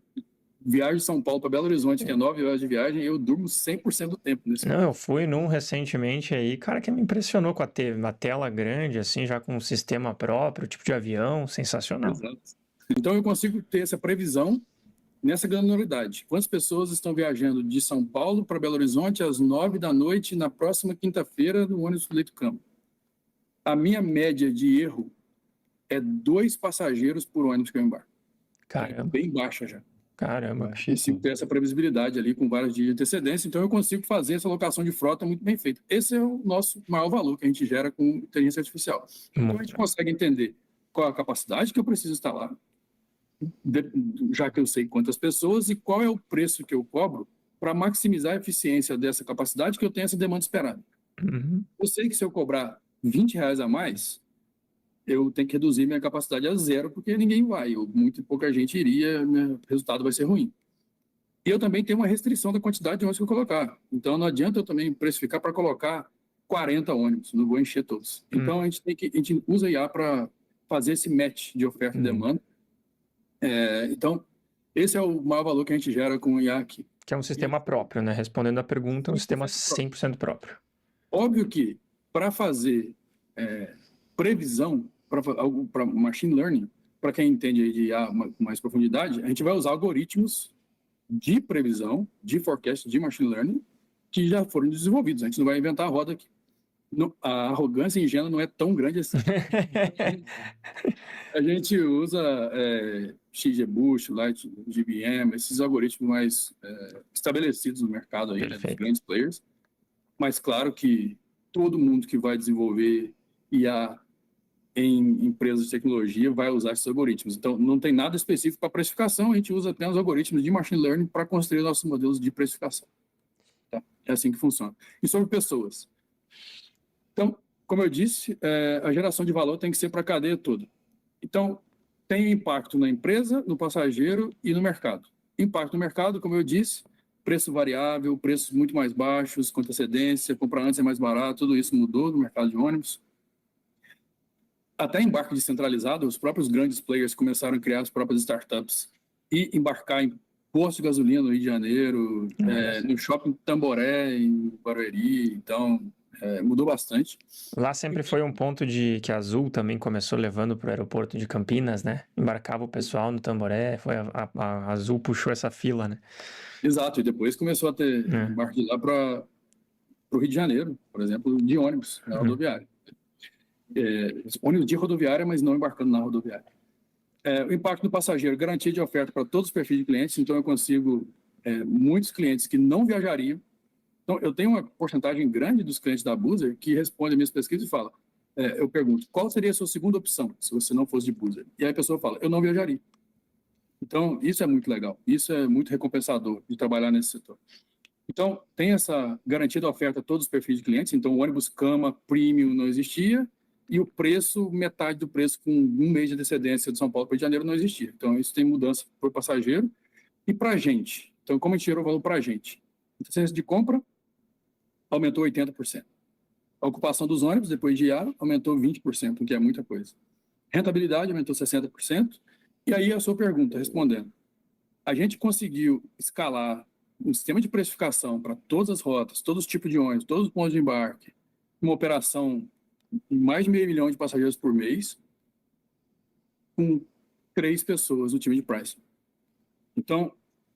viajo de São Paulo para Belo Horizonte, que é 9 horas de viagem, eu durmo 100% do tempo nesse Não, eu fui num recentemente aí, cara, que me impressionou com a tela grande, assim, já com um sistema próprio, tipo de avião, sensacional. Exato. Então eu consigo ter essa previsão nessa granularidade. Quantas pessoas estão viajando de São Paulo para Belo Horizonte às 9 da noite na próxima quinta-feira no ônibus do leito-cama? A minha média de erro é 2 passageiros por ônibus que eu embarco. Caramba. Bem baixa já. Caramba. Consigo ter essa previsibilidade ali com vários dias de antecedência, então eu consigo fazer essa alocação de frota muito bem feita. Esse é o nosso maior valor que a gente gera com inteligência artificial. Então a gente consegue entender qual é a capacidade que eu preciso instalar, já que eu sei quantas pessoas, e qual é o preço que eu cobro para maximizar a eficiência dessa capacidade que eu tenho essa demanda esperada. Uhum. Eu sei que se eu cobrar R$20 a mais, eu tenho que reduzir minha capacidade a 0, porque ninguém vai, ou muito pouca gente iria, meu resultado vai ser ruim. E eu também tenho uma restrição da quantidade de ônibus que eu colocar. Então não adianta eu também precificar para colocar 40 ônibus, não vou encher todos. Então a gente usa IA para fazer esse match de oferta e demanda. Então, esse é o maior valor que a gente gera com o IA aqui. Que é um sistema próprio, né? Respondendo a pergunta, um sistema 100% próprio. Óbvio que, para fazer previsão, para machine learning, para quem entende aí de IA com mais profundidade, a gente vai usar algoritmos de previsão, de forecast, de machine learning, que já foram desenvolvidos. A gente não vai inventar a roda aqui. A arrogância ingênua não é tão grande assim. A gente usa XGBoost, LightGBM, esses algoritmos mais estabelecidos no mercado aí, né, dos grandes players. Mas claro que todo mundo que vai desenvolver IA em empresas de tecnologia vai usar esses algoritmos. Então, não tem nada específico para precificação, a gente usa até os algoritmos de machine learning para construir nossos modelos de precificação. Tá? É assim que funciona. E sobre pessoas. Então, como eu disse, a geração de valor tem que ser para a cadeia toda. Então, tem impacto na empresa, no passageiro e no mercado. Impacto no mercado, como eu disse, preço variável, preços muito mais baixos, com antecedência, comprar antes é mais barato, tudo isso mudou no mercado de ônibus. Até embarque descentralizado, os próprios grandes players começaram a criar as próprias startups e embarcar em posto de gasolina no Rio de Janeiro, no shopping Tamboré, em Barueri, então mudou bastante. Lá sempre foi um ponto que a Azul também começou levando para o aeroporto de Campinas, né? Embarcava o pessoal no Tamboré, a Azul puxou essa fila, né? Exato, e depois começou a ter embarque de lá para para o Rio de Janeiro, por exemplo, de ônibus na rodoviária. Ônibus de rodoviária, mas não embarcando na rodoviária. O impacto do passageiro, garantia de oferta para todos os perfis de clientes, então eu consigo muitos clientes que não viajariam. Então, eu tenho uma porcentagem grande dos clientes da Boozer que respondem minhas pesquisas e falam, eu pergunto, qual seria a sua segunda opção se você não fosse de Boozer? E aí a pessoa fala, eu não viajaria. Então, isso é muito legal, isso é muito recompensador de trabalhar nesse setor. Então, tem essa garantia da oferta a todos os perfis de clientes, então o ônibus cama premium não existia, e o preço, metade do preço com um mês de antecedência de São Paulo para Rio de Janeiro não existia. Então, isso tem mudança para o passageiro e para a gente. Então, como a gente gerou valor para a gente? A antecedência de compra aumentou 80%. A ocupação dos ônibus, depois de IA, aumentou 20%, o que é muita coisa. Rentabilidade aumentou 60%. E aí a sua pergunta, respondendo. A gente conseguiu escalar um sistema de precificação para todas as rotas, todos os tipos de ônibus, todos os pontos de embarque, uma operação de mais de 500 mil de passageiros por mês, com 3 pessoas no time de pricing. Então,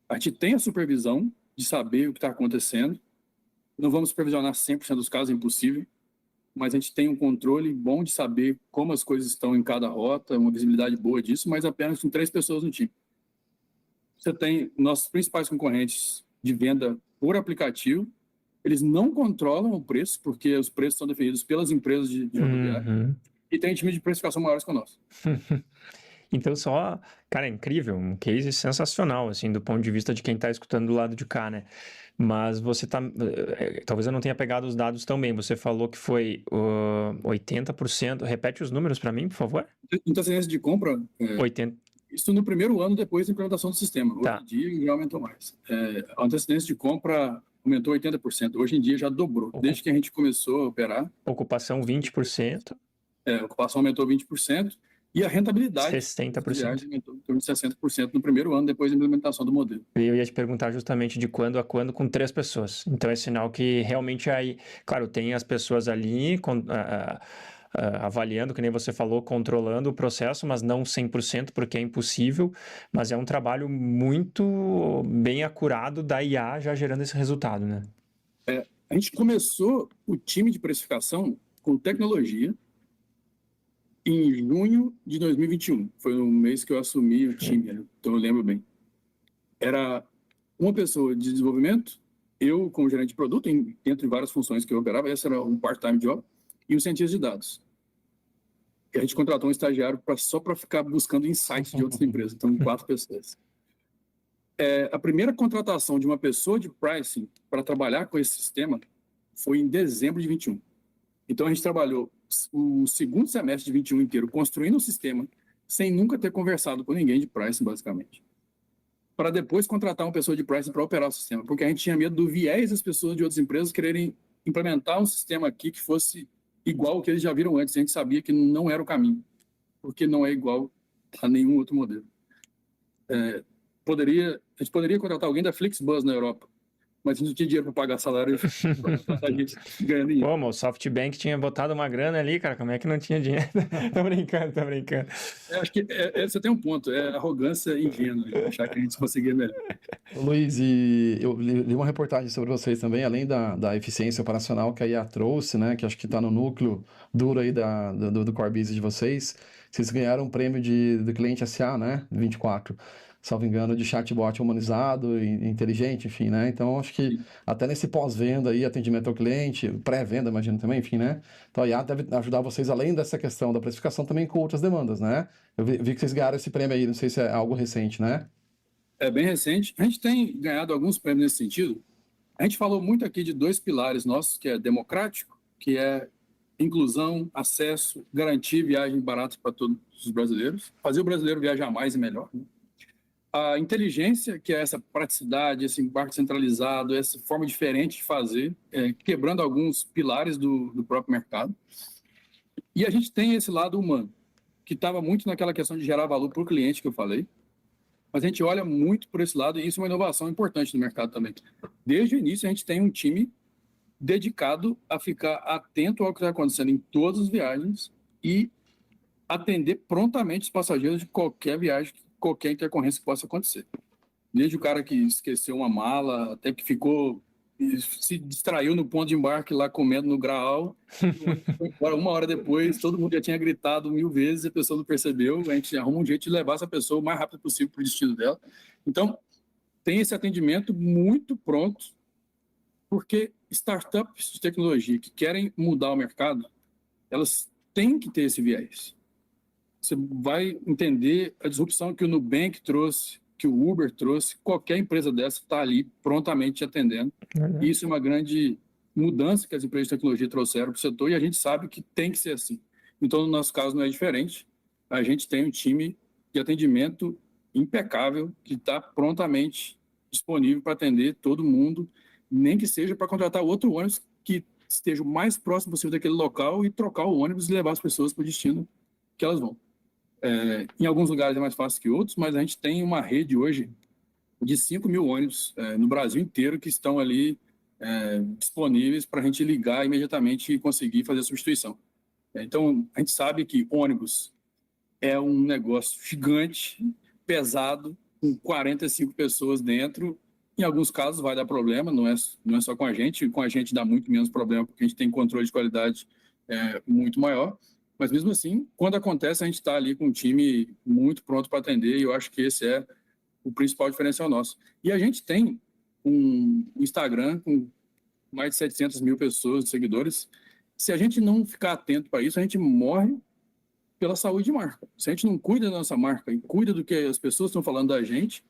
a gente tem a supervisão de saber o que está acontecendo. Não vamos supervisionar 100% dos casos, é impossível, mas a gente tem um controle bom de saber como as coisas estão em cada rota, uma visibilidade boa disso, mas apenas com 3 pessoas no time. Você tem nossos principais concorrentes de venda por aplicativo, eles não controlam o preço, porque os preços são definidos pelas empresas de rodoviária, e tem time de precificação maiores que o nosso. Então, cara, é incrível, um case sensacional, assim, do ponto de vista de quem está escutando do lado de cá, né? Mas você talvez eu não tenha pegado os dados tão bem, você falou que foi 80%, repete os números para mim, por favor? Antecedência de compra, 80%. Isso no primeiro ano depois da implementação do sistema. Hoje Tá. em dia já aumentou mais. A antecedência de compra aumentou 80%. Hoje em dia já dobrou. Desde que a gente começou a operar. Ocupação 20%. A ocupação aumentou 20%. E a rentabilidade 60%. aumentou em torno de 60% no primeiro ano depois da implementação do modelo. Eu ia te perguntar justamente de quando a quando com 3 pessoas. Então é sinal que realmente aí, claro, tem as pessoas ali avaliando, que nem você falou, controlando o processo, mas não 100%, porque é impossível, mas é um trabalho muito bem acurado da IA já gerando esse resultado, né? A gente começou o time de precificação com tecnologia em junho de 2021. Foi no mês que eu assumi o time, então eu lembro bem. Era uma pessoa de desenvolvimento, eu como gerente de produto, dentro de várias funções que eu operava, esse era um part-time job, e um cientista de dados. E a gente contratou um estagiário só para ficar buscando insights de outras empresas, então 4 pessoas. A primeira contratação de uma pessoa de pricing para trabalhar com esse sistema foi em dezembro de 21. Então a gente trabalhou o segundo semestre de 21 inteiro construindo um sistema sem nunca ter conversado com ninguém de pricing, basicamente. Para depois contratar uma pessoa de pricing para operar o sistema, porque a gente tinha medo do viés das pessoas de outras empresas quererem implementar um sistema aqui que fosse igual ao que eles já viram antes. A gente sabia que não era o caminho, porque não é igual a nenhum outro modelo. A gente poderia contratar alguém da Flixbus na Europa, mas a gente não tinha dinheiro para pagar salário para a gente ganhando dinheiro. Pô, mas o SoftBank tinha botado uma grana ali, cara, como é que não tinha dinheiro? Tô brincando. Acho que você tem um ponto, é arrogância ingênua, de achar que a gente conseguia melhor. Luiz, e eu li uma reportagem sobre vocês também, além da eficiência operacional que a IA trouxe, né, que acho que está no núcleo duro aí do core business de vocês. Vocês ganharam um prêmio do cliente SA, né, 24, salvo engano, de chatbot humanizado e inteligente, enfim, né? Então, acho que até nesse pós-venda aí, atendimento ao cliente, pré-venda, imagino também, enfim, né? Então, a IA deve ajudar vocês, além dessa questão da precificação, também com outras demandas, né? Eu vi que vocês ganharam esse prêmio aí, não sei se é algo recente, né? É bem recente. A gente tem ganhado alguns prêmios nesse sentido. A gente falou muito aqui de 2 pilares nossos, que é democrático, que é inclusão, acesso, garantir viagem barata para todos os brasileiros, fazer o brasileiro viajar mais e melhor, né? A inteligência, que é essa praticidade, esse embarque centralizado, essa forma diferente de fazer, quebrando alguns pilares do próprio mercado. E a gente tem esse lado humano, que estava muito naquela questão de gerar valor para o cliente que eu falei, mas a gente olha muito por esse lado, e isso é uma inovação importante no mercado também. Desde o início, a gente tem um time dedicado a ficar atento ao que está acontecendo em todas as viagens e atender prontamente os passageiros de qualquer viagem, qualquer intercorrência que possa acontecer. Desde o cara que esqueceu uma mala, até que ficou se distraiu no ponto de embarque lá comendo no Graal. Foi embora 1 hora depois, todo mundo já tinha gritado 1000 vezes, a pessoa não percebeu. A gente arruma um jeito de levar essa pessoa o mais rápido possível para o destino dela. Então, tem esse atendimento muito pronto, porque startups de tecnologia que querem mudar o mercado, elas têm que ter esse viés. Você vai entender a disrupção que o Nubank trouxe, que o Uber trouxe, qualquer empresa dessa está ali prontamente te atendendo. E isso é uma grande mudança que as empresas de tecnologia trouxeram para o setor e a gente sabe que tem que ser assim. Então, no nosso caso, não é diferente. A gente tem um time de atendimento impecável que está prontamente disponível para atender todo mundo, nem que seja para contratar outro ônibus que esteja o mais próximo possível daquele local e trocar o ônibus e levar as pessoas para o destino que elas vão. Em alguns lugares é mais fácil que outros, mas a gente tem uma rede hoje de 5.000 ônibus no Brasil inteiro que estão ali disponíveis para a gente ligar imediatamente e conseguir fazer a substituição. Então, a gente sabe que ônibus é um negócio gigante, pesado, com 45 pessoas dentro. Em alguns casos vai dar problema, não é só com a gente dá muito menos problema, porque a gente tem controle de qualidade muito maior. Mas mesmo assim, quando acontece, a gente está ali com um time muito pronto para atender, e eu acho que esse é o principal diferencial nosso. E a gente tem um Instagram com mais de 700 mil pessoas, seguidores. Se a gente não ficar atento para isso, a gente morre pela saúde de marca. Se a gente não cuida da nossa marca e cuida do que as pessoas estão falando da gente,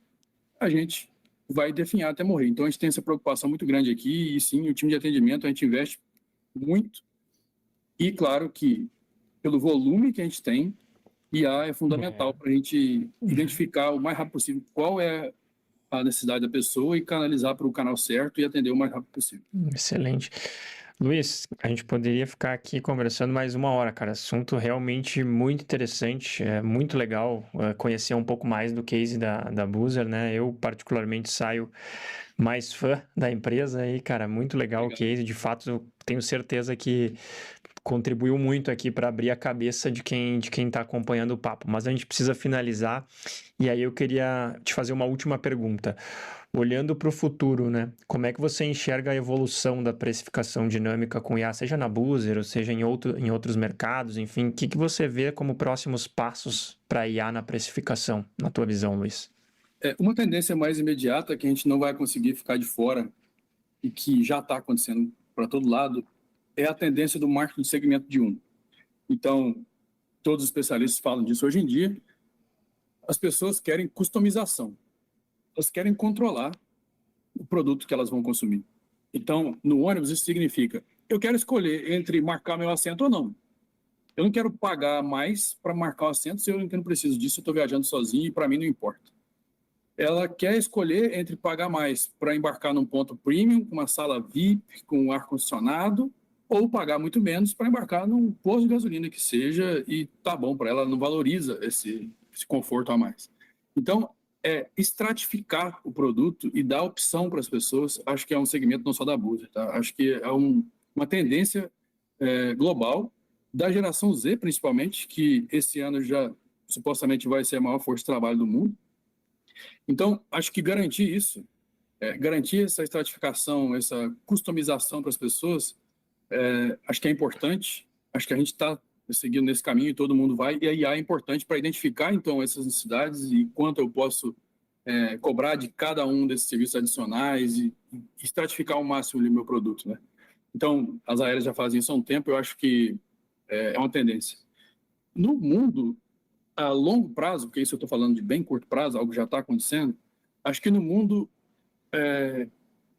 a gente vai definhar até morrer. Então, a gente tem essa preocupação muito grande aqui, e sim, o time de atendimento, a gente investe muito. E, claro, que pelo volume que a gente tem, IA é fundamental para a gente identificar o mais rápido possível qual é a necessidade da pessoa e canalizar para o canal certo e atender o mais rápido possível. Excelente. Luiz, a gente poderia ficar aqui conversando mais 1 hora, cara. Assunto realmente muito interessante, é muito legal conhecer um pouco mais do case da Boozer, né? Eu, particularmente, saio mais fã da empresa e, cara, muito legal o case. De fato, eu tenho certeza que contribuiu muito aqui para abrir a cabeça de quem está acompanhando o papo. Mas a gente precisa finalizar, e aí eu queria te fazer uma última pergunta. Olhando para o futuro, né? Como é que você enxerga a evolução da precificação dinâmica com IA, seja na Boozer ou seja em outros mercados, enfim, o que você vê como próximos passos para IA na precificação, na tua visão, Luiz? Uma tendência mais imediata que a gente não vai conseguir ficar de fora e que já está acontecendo para todo lado é a tendência do marketing de segmento de uno. Então, todos os especialistas falam disso hoje em dia. As pessoas querem customização. Elas querem controlar o produto que elas vão consumir. Então, no ônibus, isso significa, eu quero escolher entre marcar meu assento ou não. Eu não quero pagar mais para marcar o assento se eu não preciso disso, eu estou viajando sozinho e para mim não importa. Ela quer escolher entre pagar mais para embarcar num ponto premium, com uma sala VIP, com ar-condicionado, ou pagar muito menos para embarcar num posto de gasolina que seja e tá bom para ela, não valoriza esse conforto a mais. Então, estratificar o produto e dar opção para as pessoas, acho que é um segmento não só da Boozer, tá? Acho que é uma tendência global, da geração Z, principalmente, que esse ano já supostamente vai ser a maior força de trabalho do mundo. Então, acho que garantir isso, garantir essa estratificação, essa customização para as pessoas, acho que é importante. Acho que a gente está seguindo nesse caminho e todo mundo vai. E a IA é importante para identificar, então, essas necessidades e quanto eu posso cobrar de cada um desses serviços adicionais e estratificar ao máximo o meu produto, né? Então, as aéreas já fazem isso há um tempo, eu acho que é uma tendência. No mundo, a longo prazo, porque isso eu estou falando de bem curto prazo, algo que já está acontecendo, acho que no mundo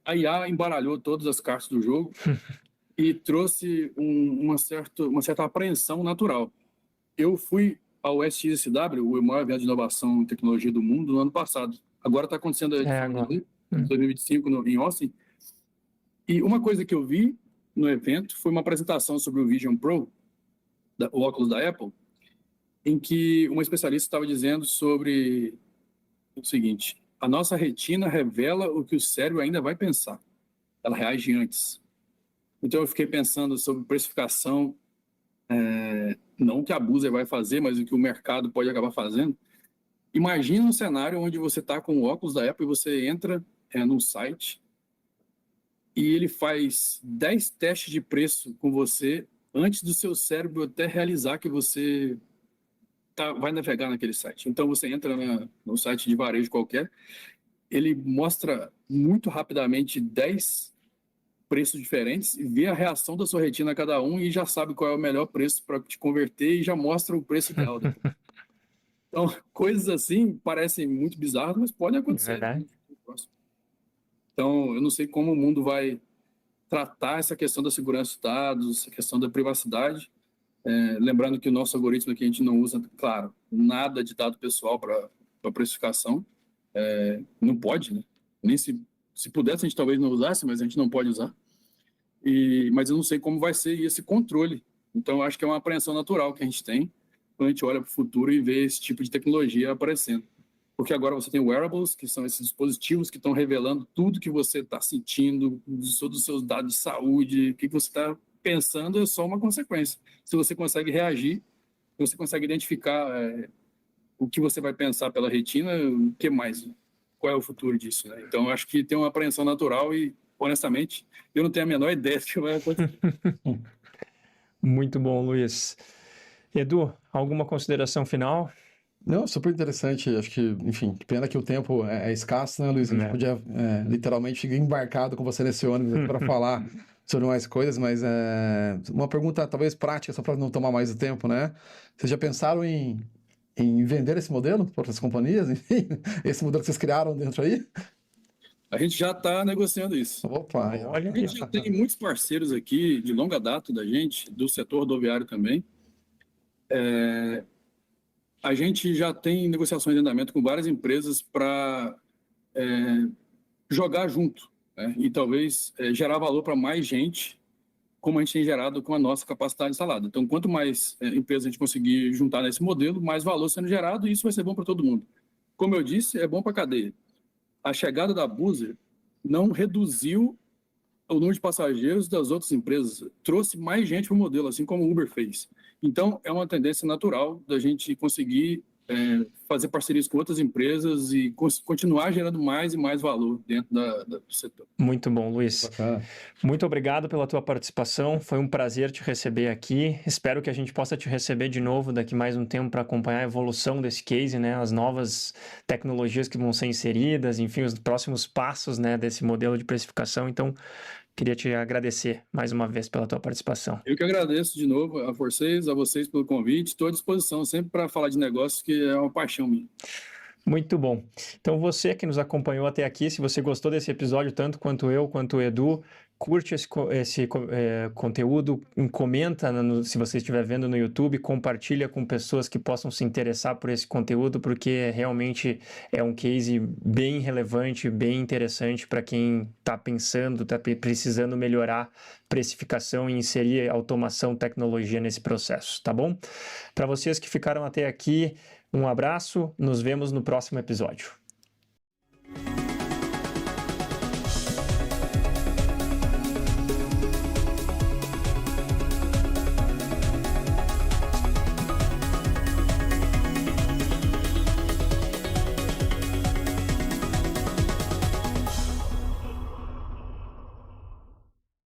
a IA embaralhou todas as cartas do jogo e trouxe uma certa apreensão natural. Eu fui ao SXSW, o maior evento de inovação e tecnologia do mundo, no ano passado. Agora está acontecendo a edição de 2025 em Austin. E uma coisa que eu vi no evento foi uma apresentação sobre o Vision Pro, o óculos da Apple, em que uma especialista estava dizendo sobre o seguinte: a nossa retina revela o que o cérebro ainda vai pensar. Ela reage antes. Então eu fiquei pensando sobre precificação, não o que a Boozer vai fazer, mas o que o mercado pode acabar fazendo. Imagina um cenário onde você está com o óculos da Apple e você entra num site e ele faz 10 testes de preço com você antes do seu cérebro até realizar que você vai navegar naquele site. Então, você entra no site de varejo qualquer, ele mostra muito rapidamente 10 preços diferentes e vê a reação da sua retina a cada um e já sabe qual é o melhor preço para te converter e já mostra o preço ideal. Então, coisas assim parecem muito bizarras, mas podem acontecer. Verdade. Então, eu não sei como o mundo vai tratar essa questão da segurança de dados, essa questão da privacidade. Lembrando que o nosso algoritmo aqui a gente não usa, claro, nada de dado pessoal para precificação. Não pode, né? Nem se pudesse a gente talvez não usasse, mas a gente não pode usar. Mas eu não sei como vai ser esse controle. Então, eu acho que é uma apreensão natural que a gente tem quando a gente olha para o futuro e vê esse tipo de tecnologia aparecendo. Porque agora você tem wearables, que são esses dispositivos que estão revelando tudo que você está sentindo, todos os seus dados de saúde, o que você está pensando é só uma consequência. Se você consegue reagir, você consegue identificar o que você vai pensar pela retina, o que mais? Qual é o futuro disso, né? Então, eu acho que tem uma apreensão natural e, honestamente, eu não tenho a menor ideia do que vai acontecer. Muito bom, Luiz. Edu, alguma consideração final? Não, super interessante. Acho que, enfim, pena que o tempo é escasso, né, Luiz? A gente podia literalmente ficar embarcado com você nesse ônibus para falar sobre mais coisas, mas uma pergunta talvez prática, só para não tomar mais o tempo, né? Vocês já pensaram em vender esse modelo para outras companhias? Enfim, esse modelo que vocês criaram dentro aí? A gente já está negociando isso. Opa! Olha, A gente já tem muitos parceiros aqui de longa data da gente, do setor rodoviário também. A gente já tem negociações de andamento com várias empresas para jogar junto, né? E talvez gerar valor para mais gente, como a gente tem gerado com a nossa capacidade instalada. Então, quanto mais empresas a gente conseguir juntar nesse modelo, mais valor sendo gerado, e isso vai ser bom para todo mundo. Como eu disse, é bom para a cadeia. A chegada da Buser não reduziu o número de passageiros das outras empresas, trouxe mais gente para o modelo, assim como o Uber fez. Então, é uma tendência natural da gente conseguir fazer parcerias com outras empresas e continuar gerando mais e mais valor dentro do setor. Muito bom, Luiz. Bacana. Muito obrigado pela tua participação. Foi um prazer te receber aqui. Espero que a gente possa te receber de novo daqui mais um tempo para acompanhar a evolução desse case, né? As novas tecnologias que vão ser inseridas, enfim, os próximos passos, né, desse modelo de precificação. Então, queria te agradecer mais uma vez pela tua participação. Eu que agradeço de novo a vocês pelo convite. Estou à disposição sempre para falar de negócios, que é uma paixão minha. Muito bom. Então, você que nos acompanhou até aqui, se você gostou desse episódio, tanto quanto eu, quanto o Edu, curte esse conteúdo, comenta se você estiver vendo no YouTube, compartilha com pessoas que possam se interessar por esse conteúdo, porque realmente é um case bem relevante, bem interessante para quem está pensando, está precisando melhorar precificação e inserir automação, tecnologia nesse processo, tá bom? Para vocês que ficaram até aqui, um abraço, nos vemos no próximo episódio.